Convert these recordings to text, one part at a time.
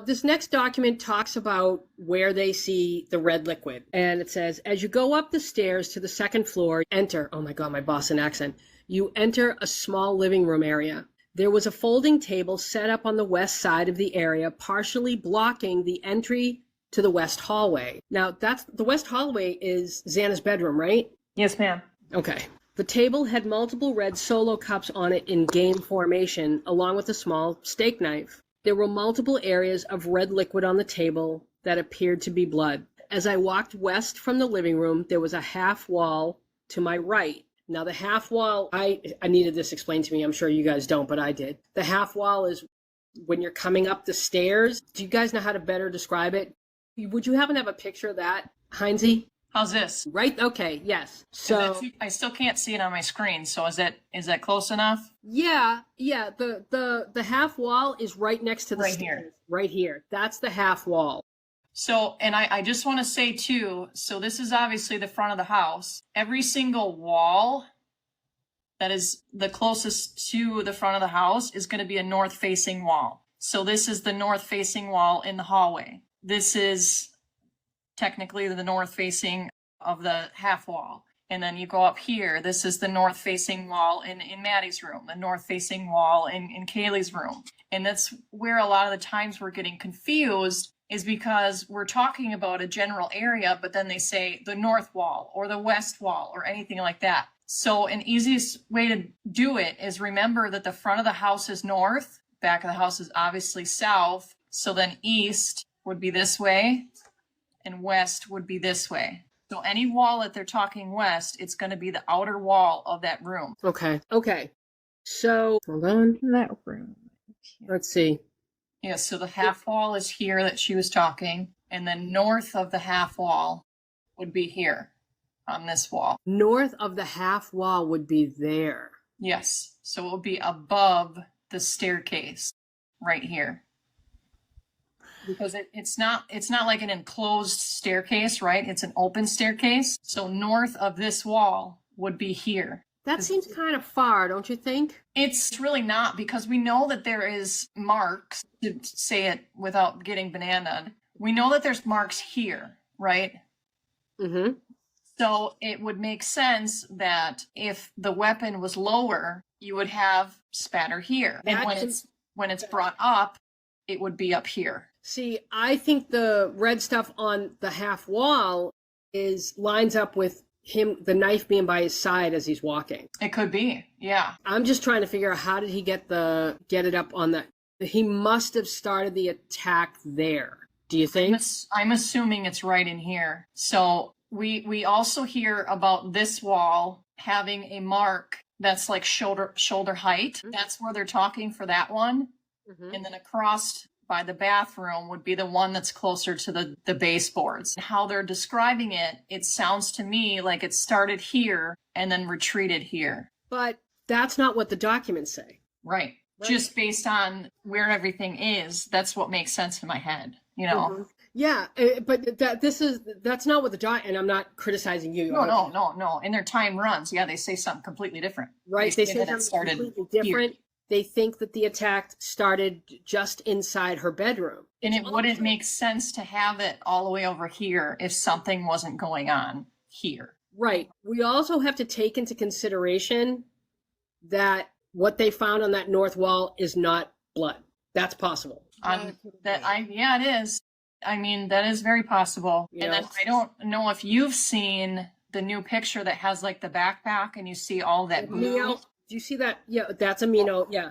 this next document talks about where they see the red liquid. And it says, as you go up the stairs to the second floor, enter, oh my God, my Boston accent, you enter a small living room area. There was a folding table set up on the west side of the area, partially blocking the entry to the west hallway. Now, the west hallway is Xana's bedroom, right? Yes, ma'am. Okay. The table had multiple red solo cups on it in game formation, along with a small steak knife. There were multiple areas of red liquid on the table that appeared to be blood. As I walked west from the living room, there was a half wall to my right. Now, the half wall, I needed this explained to me. I'm sure you guys don't, but I did. The half wall is when you're coming up the stairs. Do you guys know how to better describe it? Would you happen to have a picture of that, Hinzy? How's this? Right? Okay, yes. So I still can't see it on my screen. So is that close enough? Yeah. The half wall is right next to the stairs. Here. Right here. That's the half wall. So, and I just want to say too, so this is obviously the front of the house. Every single wall that is the closest to the front of the house is going to be a north-facing wall. So this is the north-facing wall in the hallway. This is technically the north-facing of the half wall. And then you go up here, this is the north-facing wall in Maddie's room, the north-facing wall in Kaylee's room. And that's where a lot of the times we're getting confused, is because we're talking about a general area, but then they say the north wall or the west wall or anything like that. So an easiest way to do it is remember that the front of the house is north, back of the house is obviously south. So then east would be this way and west would be this way. So any wall that they're talking west, it's going to be the outer wall of that room. Okay. So, hold on. That room. Let's see. Yeah, so the half wall is here that she was talking, and then north of the half wall would be here on this wall. North of the half wall would be there. Yes, so it would be above the staircase right here. Because it's not like an enclosed staircase, right? It's an open staircase. So north of this wall would be here. That seems kind of far, don't you think? It's really not, because we know that there is marks, to say it without getting bananaed. We know that there's marks here, right? Mm-hmm. So it would make sense that if the weapon was lower, you would have spatter here. And when it's brought up, it would be up here. See, I think the red stuff on the half wall lines up with him, the knife being by his side as he's walking. It could be, yeah. I'm just trying to figure out, how did he get it up on the... He must have started the attack there. Do you think? I'm assuming it's right in here. So we also hear about this wall having a mark that's like shoulder height. Mm-hmm. That's where they're talking for that one. Mm-hmm. And then across by the bathroom would be the one that's closer to the baseboards. How they're describing it, it sounds to me like it started here and then retreated here. But that's not what the documents say. Right. Just based on where everything is, that's what makes sense in my head, you know? Mm-hmm. Yeah, but that's not what and I'm not criticizing you. No. In their time runs, yeah, they say something completely different. Right, they say something completely different. Here. They think that the attack started just inside her bedroom. And it wouldn't make sense to have it all the way over here if something wasn't going on here. Right. We also have to take into consideration that what they found on that north wall is not blood. That's possible. Yeah, it is. I mean, that is very possible. Yeah. And then I don't know if you've seen the new picture that has like the backpack and you see all that glue. Do you see that? Yeah, that's amino. Yeah.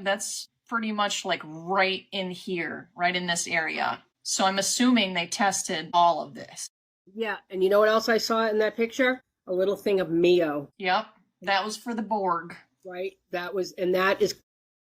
That's pretty much like right in here, right in this area. So I'm assuming they tested all of this. Yeah, and you know what else I saw in that picture? A little thing of Mio. Yep, that was for the Borg. Right, and that is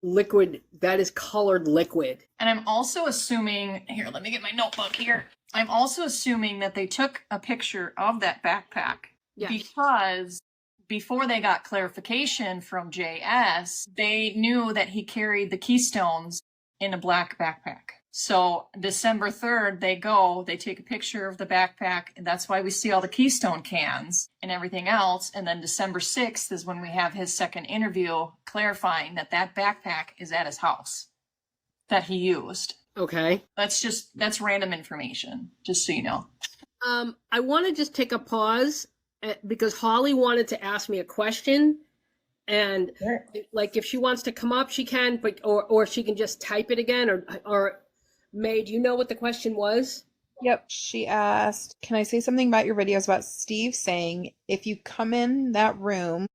liquid, that is colored liquid. And I'm also assuming, here, let me get my notebook here. I'm also assuming that they took a picture of that backpack because before they got clarification from JS, they knew that he carried the keystones in a black backpack. So December 3rd, they take a picture of the backpack, and that's why we see all the keystone cans and everything else. And then December 6th is when we have his second interview clarifying that backpack is at his house that he used. Okay. That's random information, just so you know. I want to just take a pause because Holly wanted to ask me a question, and Sure. like if she wants to come up, she can, but or she can just type it again. Or May, do you know what the question was? Yep. She asked, can I say something about your videos about Steve saying if you come in that room,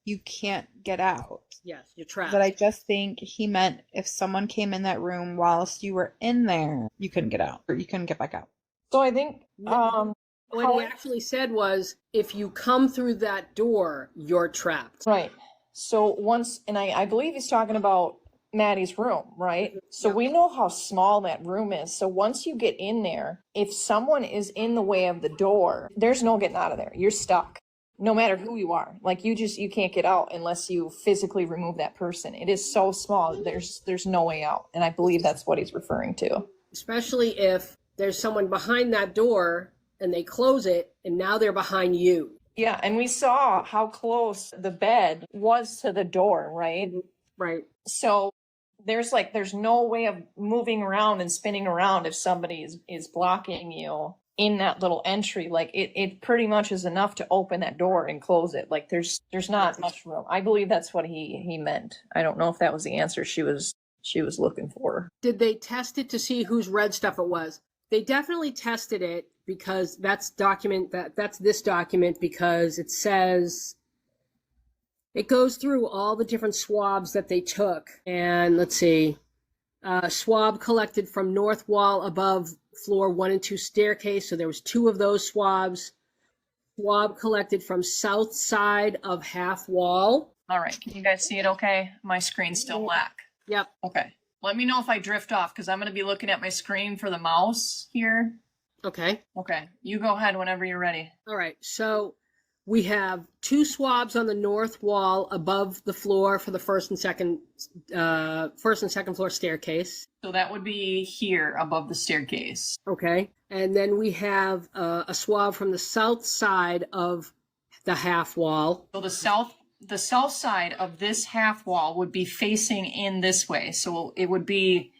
you can't get out? Yes, you're trapped. But I just think he meant if someone came in that room whilst you were in there, you couldn't get out or you couldn't get back out. So I think What he actually said was, if you come through that door, you're trapped. right. So once, and I believe he's talking about Maddie's room, right? So we know how small that room is. So once you get in there, if someone is in the way of the door, there's no getting out of there. You're stuck. No matter who you are. Like you can't get out unless you physically remove that person. It is so small. There's no way out. And I believe that's what he's referring to. Especially if there's someone behind that door and they close it and now they're behind you. Yeah, and we saw how close the bed was to the door, right? Right. So there's no way of moving around and spinning around if somebody is blocking you in that little entry. Like it pretty much is enough to open that door and close it. Like there's not much room. I believe that's what he meant. I don't know if that was the answer she was looking for. Did they test it to see whose red stuff it was? They definitely tested it because that's this document, because it says it goes through all the different swabs that they took. And let's see, swab collected from north wall above floor 1 and 2 staircase. So there was 2 of those swabs. Swab collected from south side of half wall. All right. Can you guys see it okay? My screen's still black. Yep. Okay. Let me know if I drift off because I'm going to be looking at my screen for the mouse here. Okay. Okay. You go ahead whenever you're ready. All right. So we have 2 swabs on the north wall above the floor for the first and second floor staircase. So that would be here above the staircase. Okay. And then we have a swab from the south side of the half wall. So the south side of this half wall would be facing in this way. So it would be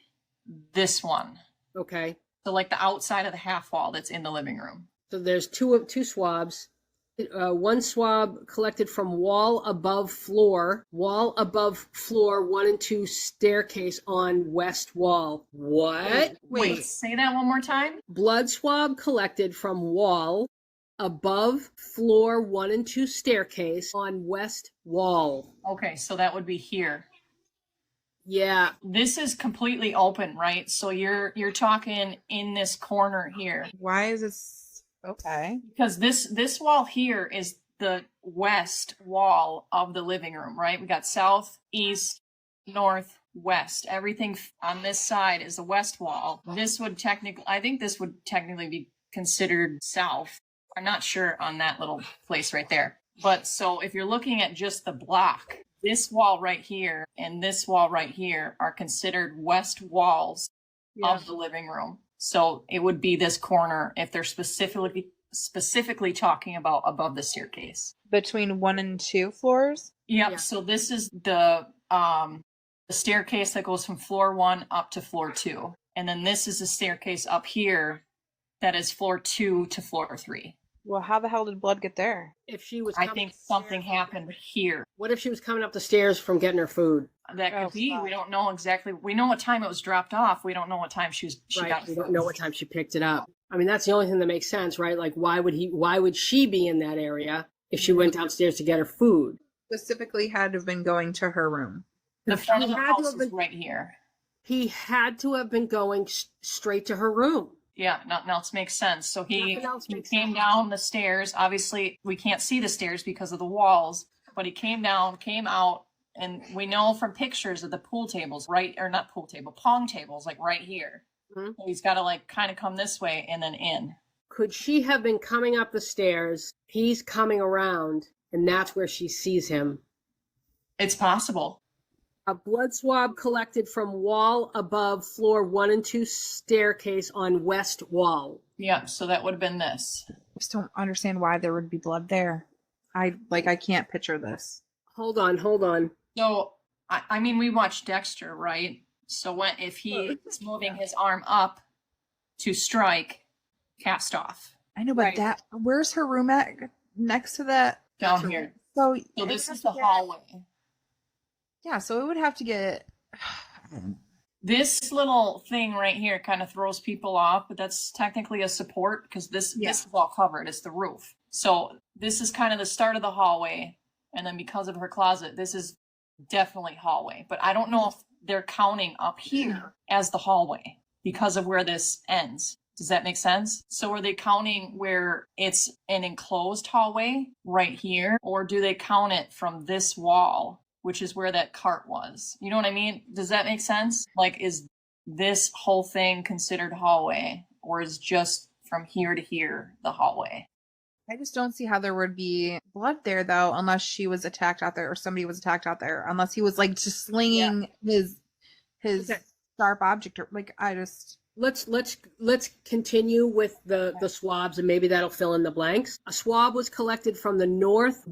this one. Okay. So like the outside of the half wall that's in the living room. So there's two swabs. 1 swab collected from wall above floor 1 and 2 staircase on west wall. What? Wait, say that one more time. Blood swab collected from wall above floor 1 and 2 staircase on west wall. Okay, so that would be here. Yeah. This is completely open, right? So you're talking in this corner here. Why is this? Okay. Because this wall here is the west wall of the living room, right? We got south, east, north, west. Everything on this side is the west wall. I think this would technically be considered south. I'm not sure on that little place right there. But so if you're looking at just the block, this wall right here and this wall right here are considered west walls of the living room. So it would be this corner if they're specifically talking about above the staircase. Between 1 and 2 floors? Yep. Yeah. So this is the staircase that goes from floor 1 up to floor 2. And then this is the staircase up here that is floor 2 to floor 3. Well, how the hell did blood get there? If she was I think something happened here. What if she was coming up the stairs from getting her food? That could be. We don't know exactly. We know what time it was dropped off. We don't know what time she got. We don't know what time she picked it up. I mean, that's the only thing that makes sense, right? Like, why would she be in that area if she went downstairs to get her food? Specifically had to have been going to her room. The front of the house is right here. He had to have been going straight to her room. Yeah, nothing else makes sense. So he came sense. down the stairs. Obviously, we can't see the stairs because of the walls, but he came down, came out, and we know from pictures of the pool tables, pong tables, like right here. Mm-hmm. So he's got to like kind of come this way and then in. Could she have been coming up the stairs? He's coming around, and that's where she sees him. It's possible. A blood swab collected from wall above floor 1 and 2 staircase on west wall. Yeah, so that would have been this. I just don't understand why there would be blood there. I can't picture this. Hold on. So, I mean, we watched Dexter, right? So if he is moving his arm up to strike, cast off. I know, but where's her room at next to that? Down here. So This is the hallway. Yeah, so it would have to get... This little thing right here kind of throws people off, but that's technically a support because this is all covered. It's the roof. So this is kind of the start of the hallway. And then because of her closet, this is definitely hallway. But I don't know if they're counting up here as the hallway because of where this ends. Does that make sense? So are they counting where it's an enclosed hallway right here? Or do they count it from this wall, which is where that cart was? You know what I mean? Does that make sense? Like, is this whole thing considered hallway? Or is just from here to here the hallway? I just don't see how there would be blood there, though, unless she was attacked out there or somebody was attacked out there. Unless he was, like, just slinging his sharp object. Or, like, I just... Let's continue with the swabs, and maybe that'll fill in the blanks. A swab was collected from the north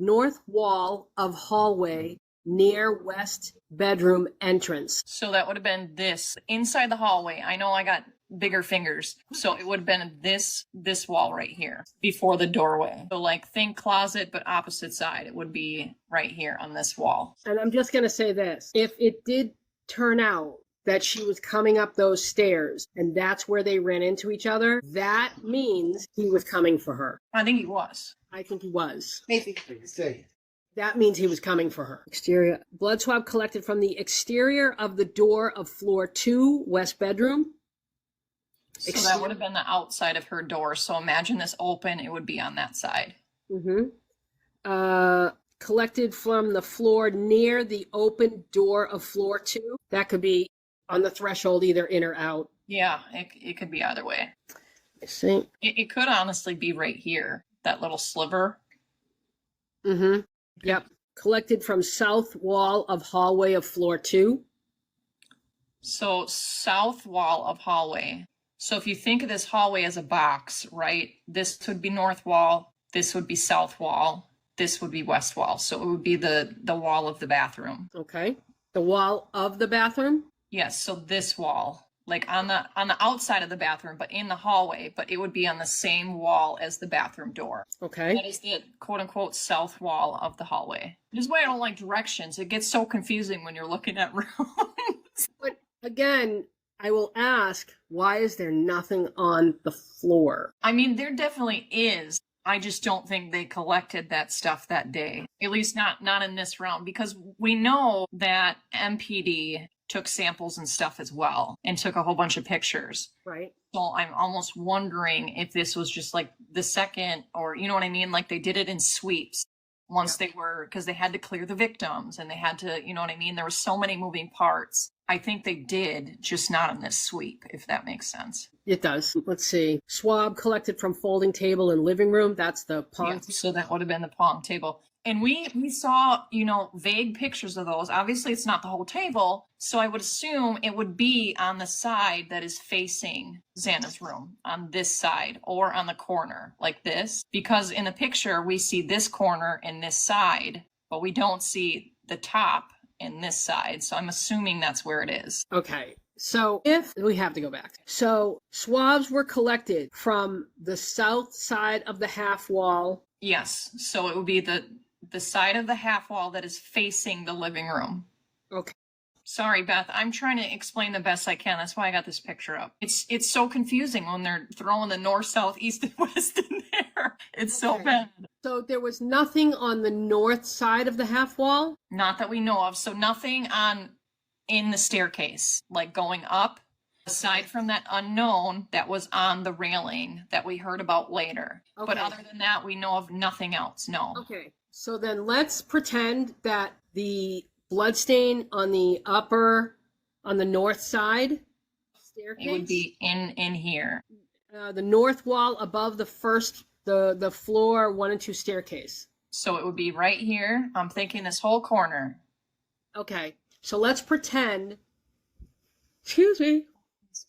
wall of hallway near west bedroom entrance. So that would have been this inside the hallway. I know I got bigger fingers, so it would have been this wall right here before the doorway. So like think closet, but opposite side. It would be right here on this wall. And I'm just gonna say this: if it did turn out that she was coming up those stairs and that's where they ran into each other, that means he was coming for her. I think he was. I think he was. Maybe. That means he was coming for her. Exterior. Blood swab collected from the exterior of the door of floor 2, west bedroom. So that would have been the outside of her door. So imagine this open, it would be on that side. Collected from the floor near the open door of floor 2. That could be on the threshold, either in or out. Yeah, it could be either way. I see. It could honestly be right here, that little sliver. Yep. Collected from south wall of hallway of floor 2. So south wall of hallway. So if you think of this hallway as a box, right? This would be north wall. This would be south wall. This would be west wall. So it would be the wall of the bathroom. Okay. The wall of the bathroom? Yes. So this wall, like on the outside of the bathroom, but in the hallway, but it would be on the same wall as the bathroom door. Okay. That is the quote unquote south wall of the hallway. This is why I don't like directions. It gets so confusing when you're looking at rooms. But again, I will ask, why is there nothing on the floor? I mean, there definitely is. I just don't think they collected that stuff that day. At least not in this round, because we know that MPD took samples and stuff as well and took a whole bunch of pictures. Right. So I'm almost wondering if this was just like the second, or you know what I mean? Like they did it in sweeps once they were, because they had to clear the victims and they had to, you know what I mean? There were so many moving parts. I think they did, just not in this sweep, if that makes sense. It does. Let's see. Swab collected from folding table and living room. That's the pong. Yeah, so that would have been the pong table. And we saw, you know, vague pictures of those. Obviously, it's not the whole table. So I would assume it would be on the side that is facing Xana's room, on this side, or on the corner like this. Because in the picture, we see this corner and this side, but we don't see the top in this side. So I'm assuming that's where it is. Okay. So if we have to go back. So swabs were collected from the south side of the half wall. Yes. So it would be the side of the half wall that is facing the living room. Okay. Sorry, Beth. I'm trying to explain the best I can. That's why I got this picture up. It's so confusing when they're throwing the north, south, east, and west in there. It's so bad. So there was nothing on the north side of the half wall? Not that we know of. So nothing in the staircase, like going up, aside from that unknown that was on the railing that we heard about later. Okay. But other than that, we know of nothing else. No. Okay. So then let's pretend that the bloodstain on the north side staircase. It would be in here. The north wall above the first, the floor 1 and 2 staircase. So it would be right here. I'm thinking this whole corner. Okay. So let's pretend, excuse me.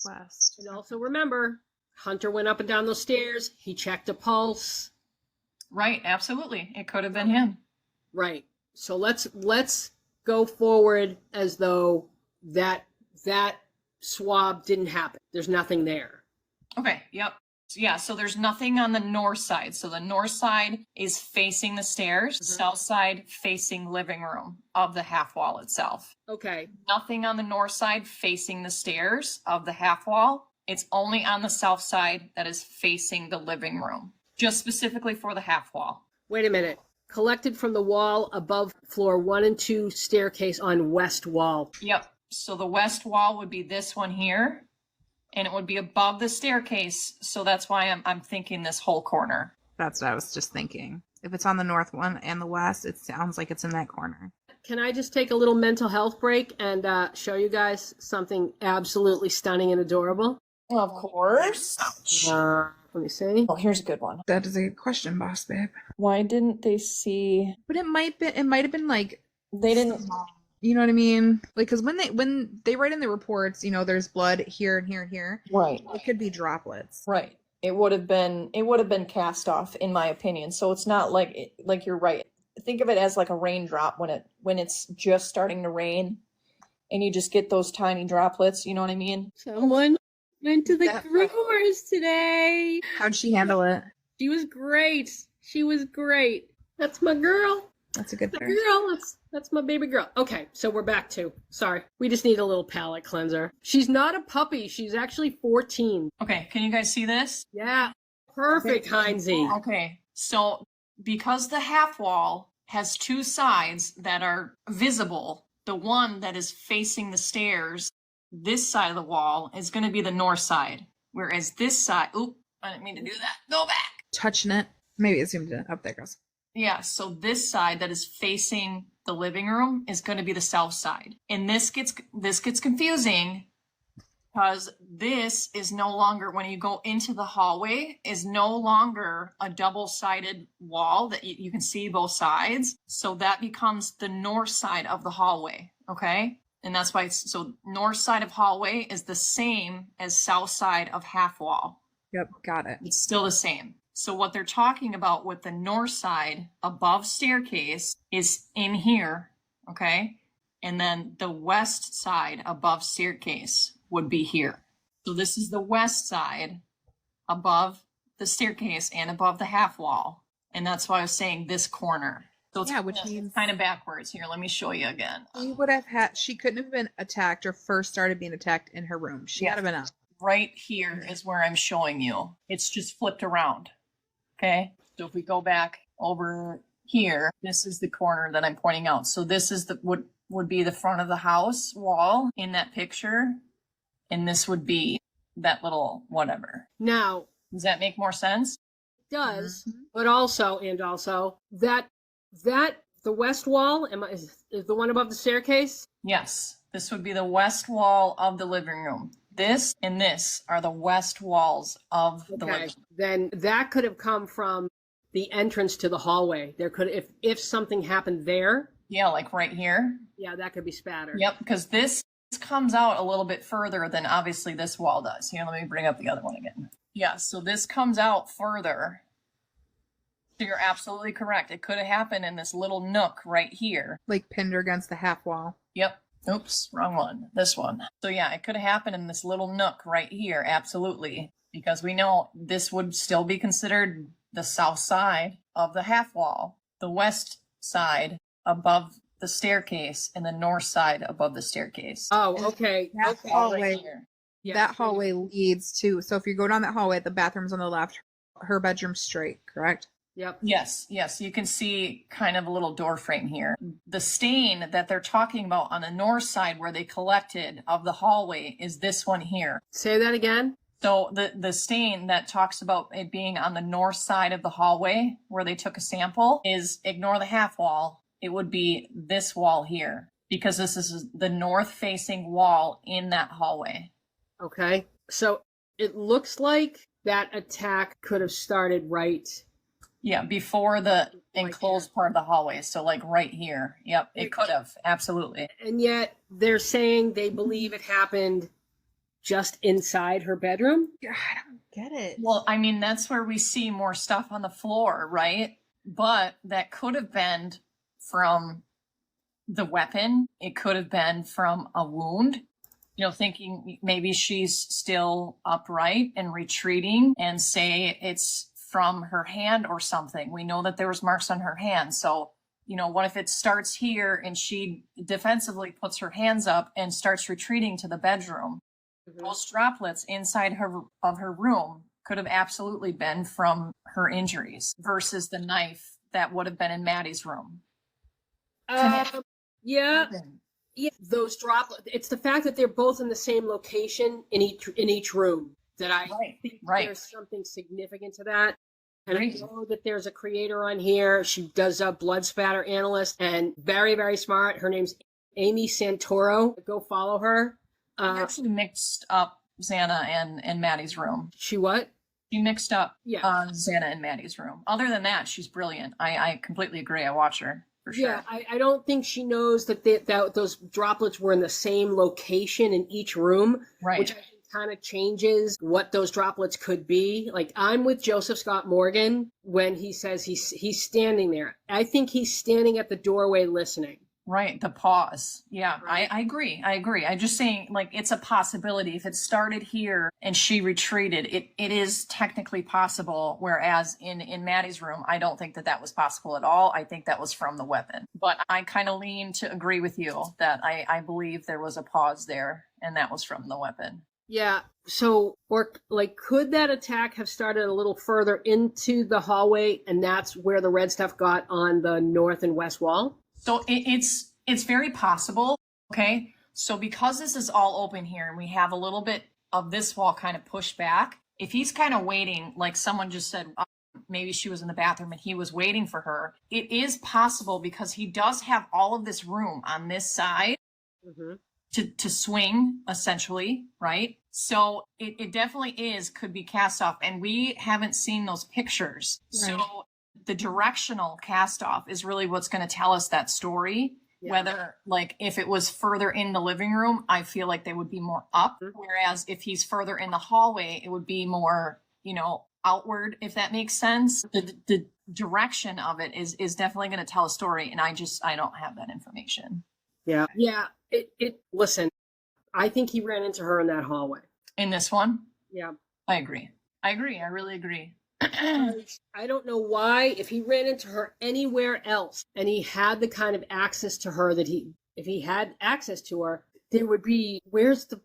West. And also remember, Hunter went up and down those stairs. He checked a pulse. Right. Absolutely. It could have been him. Right. So let's go forward as though that that swab didn't happen. There's nothing there. Okay, yep. Yeah, so there's nothing on the north side. So the north side is facing the stairs, south side facing living room of the half wall itself. Okay. Nothing on the north side facing the stairs of the half wall. It's only on the south side that is facing the living room, just specifically for the half wall. Wait a minute. Collected from the wall above floor 1 and 2 staircase on west wall. Yep. So the west wall would be this one here, and it would be above the staircase. So that's why I'm thinking this whole corner. That's what I was just thinking. If it's on the north one and the west, it sounds like it's in that corner. Can I just take a little mental health break and show you guys something absolutely stunning and adorable? Of course. Let me see. Oh, here's a good one. That is a good question, boss babe. Why didn't they see? But it might have been like They didn't. you know what I mean? Like, because when they write in the reports, you know, there's blood here and here and here. Right. It could be droplets. Right. It would have been cast off, in my opinion. So it's not like you're right. Think of it as like a raindrop when it's just starting to rain, and you just get those tiny droplets. You know what I mean? Someone went to the growers today. How'd she handle it? She was great. She was great. That's my girl. That's a good My pair. girl. That's my baby girl. Okay, so we're back to. Sorry, we just need a little palate cleanser. She's not a puppy. She's actually 14. Okay. Can you guys see this? Yeah, perfect, Hinzy. Okay. So because the half wall has two sides that are visible, the one that is facing the stairs, this side of the wall is going to be the north side, whereas this side, oop, I didn't mean to do that. Go back. Touching it. Maybe it zoomed in. Up there it goes. Yeah, so this side that is facing the living room is going to be the south side. And this gets confusing because this is no longer, when you go into the hallway, is no longer a double-sided wall that you can see both sides. So that becomes the north side of the hallway, okay? And that's why so north side of hallway is the same as south side of half wall. Yep, got it. It's still the same. So what they're talking about with the north side above staircase is in here, okay? And then the west side above staircase would be here. So this is the west side above the staircase and above the half wall. And that's why I was saying this corner. So it's, which means kind of backwards. Here, let me show you again. She couldn't have been attacked or first started being attacked in her room. She had been up. Right here is where I'm showing you. It's just flipped around. Okay, so if we go back over here, this is the corner that I'm pointing out. So this is the would be the front of the house wall in that picture, and this would be that little whatever. Now, does that make more sense? It does, but also that the west wall is the one above the staircase? Yes, this would be the west wall of the living room. This and this are the west walls of the living room. Then that could have come from the entrance to the hallway. There could, if something happened there. Yeah, like right here. Yeah, that could be spattered. Yep, because this comes out a little bit further than obviously this wall does. Here, let me bring up the other one again. Yeah, so this comes out further. So you're absolutely correct. It could have happened in this little nook right here. Like pinned her against the half wall. Yep. Oops, wrong one. This one. So yeah, it could have happened in this little nook right here. Absolutely. Because we know this would still be considered the south side of the half wall, the west side above the staircase, and the north side above the staircase. Oh, okay. That Okay. hallway, Yeah. that hallway leads to, so if you go down that hallway, the bathroom's on the left, her bedroom's straight, correct? Yep. Yes, you can see kind of a little door frame here. The stain that they're talking about on the north side where they collected of the hallway is this one here. Say that again. So the stain that talks about it being on the north side of the hallway where they took a sample is, ignore the half wall, it would be this wall here because this is the north facing wall in that hallway. Okay. So it looks like that attack could have started right. Yeah, before the enclosed part of the hallway. So like right here. Yep, it could have. Absolutely. And yet they're saying they believe it happened just inside her bedroom. Yeah, I don't get it. Well, I mean, that's where we see more stuff on the floor, right? But that could have been from the weapon. It could have been from a wound. thinking maybe she's still upright and retreating, and say it's from her hand or something. We know that there was marks on her hand. So, what if it starts here and she defensively puts her hands up and starts retreating to the bedroom? Mm-hmm. Those droplets inside of her room could have absolutely been from her injuries versus the knife that would have been in Maddie's room. Yeah. Those droplets. It's the fact that they're both in the same location in each room that I think there's something significant to that. And I know that there's a creator on here. She does a blood spatter analyst and very, very smart. Her name's Amy Santoro. Go follow her. I actually mixed up Xana and Maddie's room. She what? She mixed up Xana and Maddie's room. Other than that, she's brilliant. I completely agree. I watch her for sure. Yeah, I don't think she knows that those droplets were in the same location in each room, right? Which I think kind of changes what those droplets could be. Like, I'm with Joseph Scott Morgan when he says he's standing there. I think he's standing at the doorway listening. Right, the pause. Yeah, right. I agree. I'm just saying, like, it's a possibility. If it started here and she retreated, it is technically possible, whereas in Maddie's room, I don't think that was possible at all. I think that was from the weapon. But I kind of lean to agree with you that I believe there was a pause there, and that was from the weapon. Yeah, so, could that attack have started a little further into the hallway, and that's where the red stuff got on the north and west wall? So it's very possible, okay? So because this is all open here and we have a little bit of this wall kind of pushed back, if he's kind of waiting, like someone just said, maybe she was in the bathroom and he was waiting for her, it is possible because he does have all of this room on this side to swing, essentially, right? So it definitely could be cast off, and we haven't seen those pictures. Right. So the directional cast off is really what's going to tell us that story. Yeah. Whether, like, if it was further in the living room, I feel like they would be more up. Whereas if he's further in the hallway, it would be more, outward, if that makes sense. The direction of it is definitely going to tell a story. And I don't have that information. Yeah. Yeah. Listen, I think he ran into her in that hallway. In this one? Yeah. I agree. I really agree. I don't know why, if he ran into her anywhere else and he had the kind of access to her if he had access to her, there would be, where's the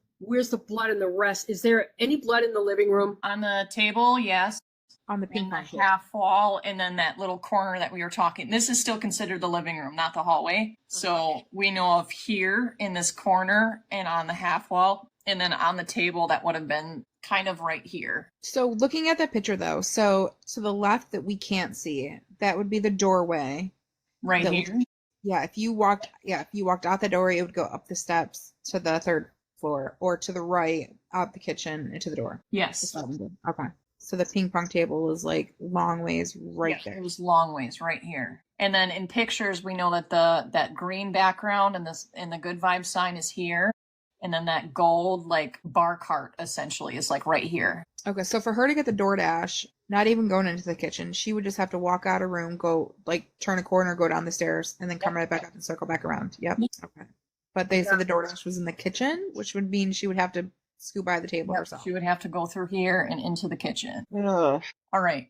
blood and the rest? Is there any blood in the living room? On the table, yes. On the pink half wall, and then that little corner that we were talking. This is still considered the living room, not the hallway. So we know of here in this corner and on the half wall, and then on the table that would have been kind of right here. So looking at that picture though, so the left that we can't see, that would be the doorway. Right here. If you walked out the doorway, it would go up the steps to the third floor, or to the right, out the kitchen into the door. Yes. Okay. So the ping pong table is like long ways right there. It was long ways right here. And then in pictures, we know that that green background and the good vibe sign is here. And then that gold, like, bar cart, essentially, is, like, right here. Okay, so for her to get the DoorDash, not even going into the kitchen, she would just have to walk out a room, go, like, turn a corner, go down the stairs, and then come right back up and circle back around. Yep. Okay. But they said the DoorDash was in the kitchen, which would mean she would have to scoot by the table herself. She would have to go through here and into the kitchen. Ugh. All right.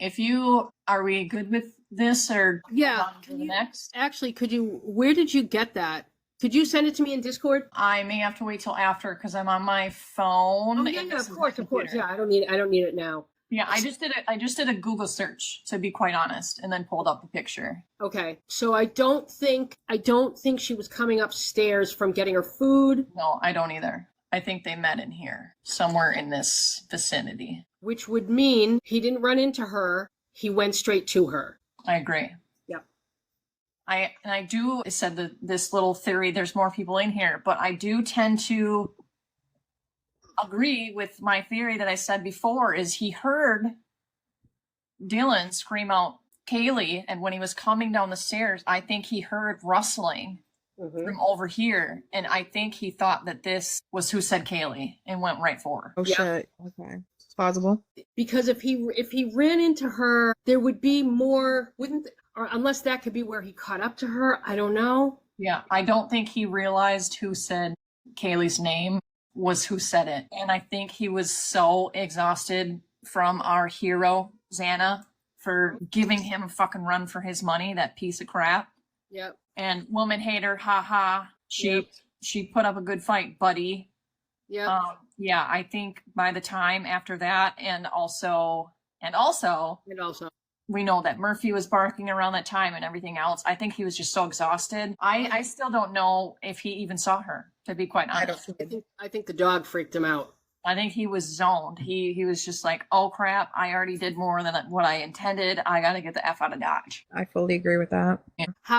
Are we good with this, or next? Actually, where did you get that? Could you send it to me in Discord? I may have to wait till after because I'm on my phone. Oh yeah, of course. Yeah, I don't need it now. Yeah, I just did a Google search, to be quite honest, and then pulled up the picture. Okay, so I don't think she was coming upstairs from getting her food. No, I don't either. I think they met in here, somewhere in this vicinity. Which would mean he didn't run into her. He went straight to her. I agree. I said this little theory, there's more people in here, but I do tend to agree with my theory that I said before, is he heard Dylan scream out Kaylee, and when he was coming down the stairs, I think he heard rustling from over here, and I think he thought that this was who said Kaylee and went right for her. Oh shit. Okay. It's plausible. Because if he ran into her, there would be more, or unless that could be where he caught up to her. I don't know. Yeah, I don't think he realized who said Kaylee's name was who said it. And I think he was so exhausted from our hero, Xana, for giving him a fucking run for his money, that piece of crap. Yep. And woman hater, haha. She put up a good fight, buddy. Yep. Yeah, I think by the time after that, and also, we know that Murphy was barking around that time and everything else. I think he was just so exhausted. I still don't know if he even saw her, to be quite honest. I think the dog freaked him out. I think he was zoned. He was just like, oh crap, I already did more than what I intended. I got to get the F out of Dodge. I fully agree with that. How